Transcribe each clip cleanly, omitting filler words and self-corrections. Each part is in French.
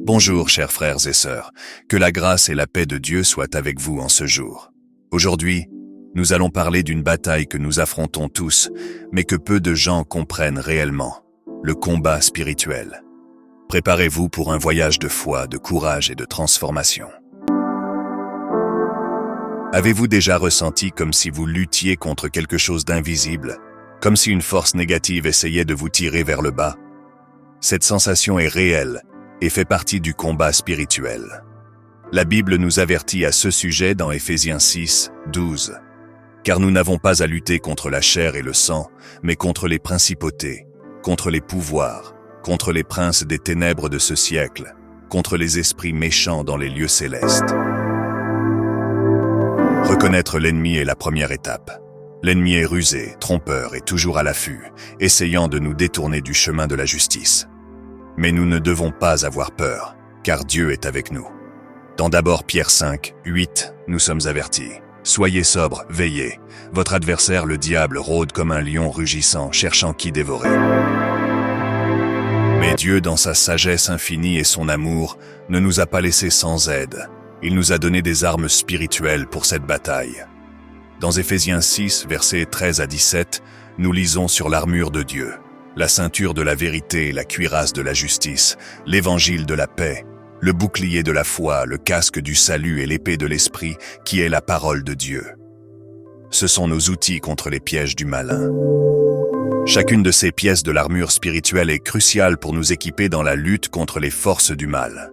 Bonjour chers frères et sœurs, que la grâce et la paix de Dieu soient avec vous en ce jour. Aujourd'hui, nous allons parler d'une bataille que nous affrontons tous, mais que peu de gens comprennent réellement, le combat spirituel. Préparez-vous pour un voyage de foi, de courage et de transformation. Avez-vous déjà ressenti comme si vous luttiez contre quelque chose d'invisible, comme si une force négative essayait de vous tirer vers le bas? Cette sensation est réelle et fait partie du combat spirituel. La Bible nous avertit à ce sujet dans Éphésiens 6, 12. Car nous n'avons pas à lutter contre la chair et le sang, mais contre les principautés, contre les pouvoirs, contre les princes des ténèbres de ce siècle, contre les esprits méchants dans les lieux célestes. Reconnaître l'ennemi est la première étape. L'ennemi est rusé, trompeur et toujours à l'affût, essayant de nous détourner du chemin de la justice. Mais nous ne devons pas avoir peur, car Dieu est avec nous. Dans d'abord Pierre 5, 8, nous sommes avertis. Soyez sobres, veillez. Votre adversaire, le diable, rôde comme un lion rugissant, cherchant qui dévorer. Mais Dieu, dans sa sagesse infinie et son amour, ne nous a pas laissés sans aide. Il nous a donné des armes spirituelles pour cette bataille. Dans Éphésiens 6, versets 13 à 17, nous lisons sur l'armure de Dieu, la ceinture de la vérité, la cuirasse de la justice, l'évangile de la paix, le bouclier de la foi, le casque du salut et l'épée de l'esprit, qui est la parole de Dieu. Ce sont nos outils contre les pièges du malin. Chacune de ces pièces de l'armure spirituelle est cruciale pour nous équiper dans la lutte contre les forces du mal.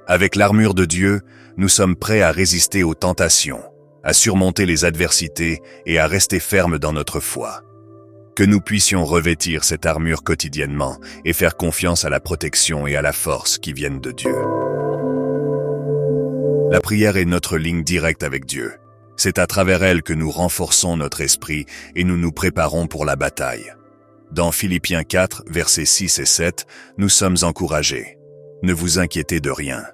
Avec l'armure de Dieu, nous sommes prêts à résister aux tentations, à surmonter les adversités et à rester fermes dans notre foi. Que nous puissions revêtir cette armure quotidiennement et faire confiance à la protection et à la force qui viennent de Dieu. La prière est notre ligne directe avec Dieu. C'est à travers elle que nous renforçons notre esprit et nous nous préparons pour la bataille. Dans Philippiens 4, versets 6 et 7, nous sommes encouragés. Ne vous inquiétez de rien,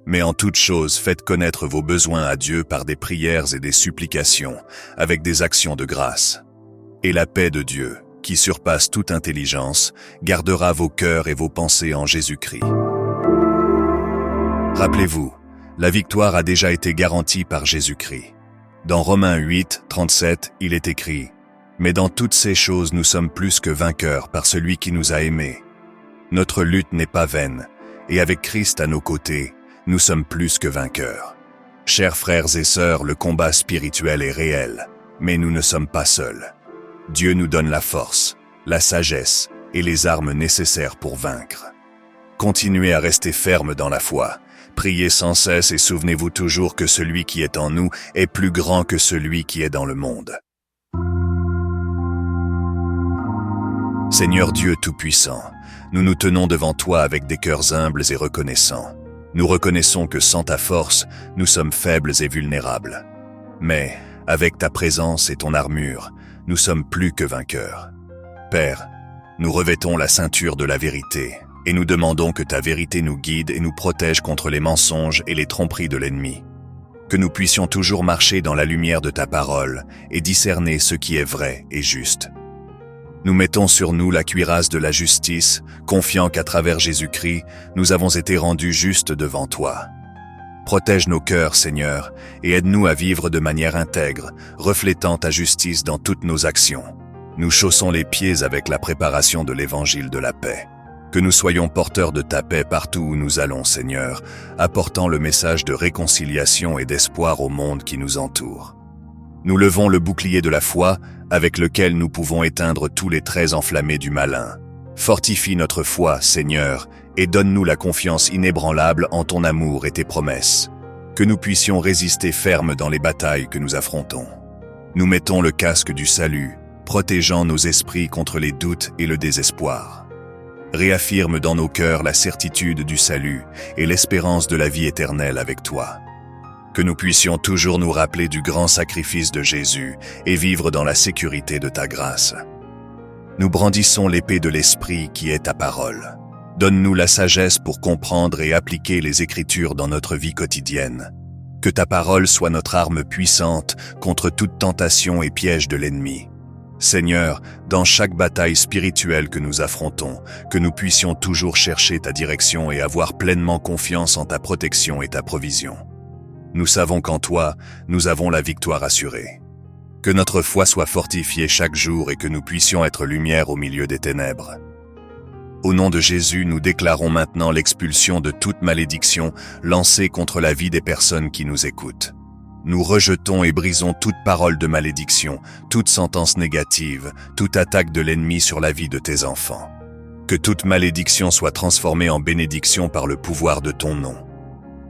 mais en toute chose faites connaître vos besoins à Dieu par des prières et des supplications, avec des actions de grâce. Et la paix de Dieu, qui surpasse toute intelligence, gardera vos cœurs et vos pensées en Jésus-Christ. Rappelez-vous, la victoire a déjà été garantie par Jésus-Christ. Dans Romains 8, 37, il est écrit « Mais dans toutes ces choses nous sommes plus que vainqueurs par celui qui nous a aimés. Notre lutte n'est pas vaine, et avec Christ à nos côtés, nous sommes plus que vainqueurs. » Chers frères et sœurs, le combat spirituel est réel, mais nous ne sommes pas seuls. Dieu nous donne la force, la sagesse et les armes nécessaires pour vaincre. Continuez à rester ferme dans la foi. Priez sans cesse et souvenez-vous toujours que celui qui est en nous est plus grand que celui qui est dans le monde. Seigneur Dieu Tout-Puissant, nous nous tenons devant toi avec des cœurs humbles et reconnaissants. Nous reconnaissons que sans ta force, nous sommes faibles et vulnérables. Mais, avec ta présence et ton armure, nous sommes plus que vainqueurs. Père, nous revêtons la ceinture de la vérité et nous demandons que ta vérité nous guide et nous protège contre les mensonges et les tromperies de l'ennemi. Que nous puissions toujours marcher dans la lumière de ta parole et discerner ce qui est vrai et juste. Nous mettons sur nous la cuirasse de la justice, confiant qu'à travers Jésus-Christ, nous avons été rendus justes devant toi. Protège nos cœurs, Seigneur, et aide-nous à vivre de manière intègre, reflétant ta justice dans toutes nos actions. Nous chaussons les pieds avec la préparation de l'évangile de la paix. Que nous soyons porteurs de ta paix partout où nous allons, Seigneur, apportant le message de réconciliation et d'espoir au monde qui nous entoure. Nous levons le bouclier de la foi, avec lequel nous pouvons éteindre tous les traits enflammés du malin. Fortifie notre foi, Seigneur, et donne-nous la confiance inébranlable en ton amour et tes promesses. Que nous puissions résister fermes dans les batailles que nous affrontons. Nous mettons le casque du salut, protégeant nos esprits contre les doutes et le désespoir. Réaffirme dans nos cœurs la certitude du salut et l'espérance de la vie éternelle avec toi. Que nous puissions toujours nous rappeler du grand sacrifice de Jésus et vivre dans la sécurité de ta grâce. Nous brandissons l'épée de l'Esprit qui est ta parole. Donne-nous la sagesse pour comprendre et appliquer les Écritures dans notre vie quotidienne. Que ta parole soit notre arme puissante contre toute tentation et piège de l'ennemi. Seigneur, dans chaque bataille spirituelle que nous affrontons, que nous puissions toujours chercher ta direction et avoir pleinement confiance en ta protection et ta provision. Nous savons qu'en toi, nous avons la victoire assurée. Que notre foi soit fortifiée chaque jour et que nous puissions être lumière au milieu des ténèbres. Au nom de Jésus, nous déclarons maintenant l'expulsion de toute malédiction lancée contre la vie des personnes qui nous écoutent. Nous rejetons et brisons toute parole de malédiction, toute sentence négative, toute attaque de l'ennemi sur la vie de tes enfants. Que toute malédiction soit transformée en bénédiction par le pouvoir de ton nom.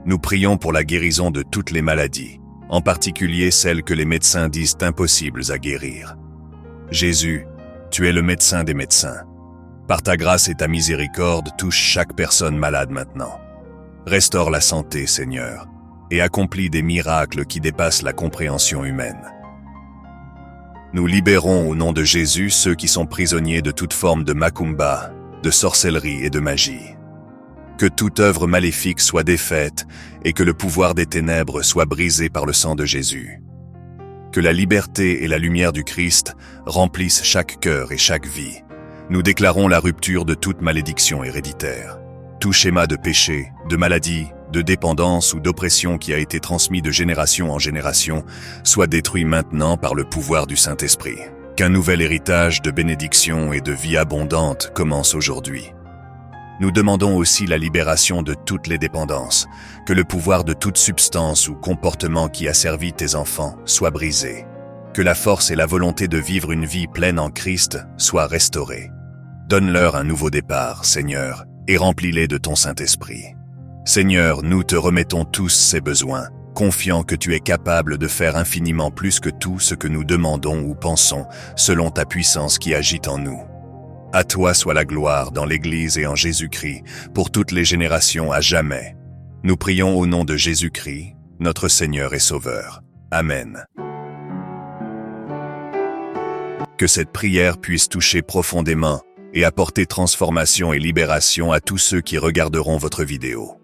Nous prions pour la guérison de toutes les maladies, en particulier celles que les médecins disent impossibles à guérir. Jésus, tu es le médecin des médecins. Par ta grâce et ta miséricorde, touche chaque personne malade maintenant. Restaure la santé, Seigneur, et accomplis des miracles qui dépassent la compréhension humaine. Nous libérons au nom de Jésus ceux qui sont prisonniers de toute forme de macumba, de sorcellerie et de magie. Que toute œuvre maléfique soit défaite et que le pouvoir des ténèbres soit brisé par le sang de Jésus. Que la liberté et la lumière du Christ remplissent chaque cœur et chaque vie. Nous déclarons la rupture de toute malédiction héréditaire. Tout schéma de péché, de maladie, de dépendance ou d'oppression qui a été transmis de génération en génération soit détruit maintenant par le pouvoir du Saint-Esprit. Qu'un nouvel héritage de bénédiction et de vie abondante commence aujourd'hui. Nous demandons aussi la libération de toutes les dépendances, que le pouvoir de toute substance ou comportement qui a servi tes enfants soit brisé, que la force et la volonté de vivre une vie pleine en Christ soient restaurées. Donne-leur un nouveau départ, Seigneur, et remplis-les de ton Saint-Esprit. Seigneur, nous te remettons tous ces besoins, confiants que tu es capable de faire infiniment plus que tout ce que nous demandons ou pensons, selon ta puissance qui agit en nous. À toi soit la gloire dans l'Église et en Jésus-Christ, pour toutes les générations à jamais. Nous prions au nom de Jésus-Christ, notre Seigneur et Sauveur. Amen. Que cette prière puisse toucher profondément et apporter transformation et libération à tous ceux qui regarderont votre vidéo.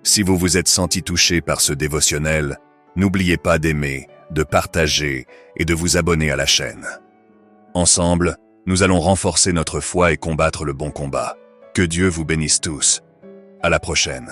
Si vous vous êtes senti touché par ce dévotionnel, n'oubliez pas d'aimer, de partager et de vous abonner à la chaîne. Ensemble, nous allons renforcer notre foi et combattre le bon combat. Que Dieu vous bénisse tous. À la prochaine.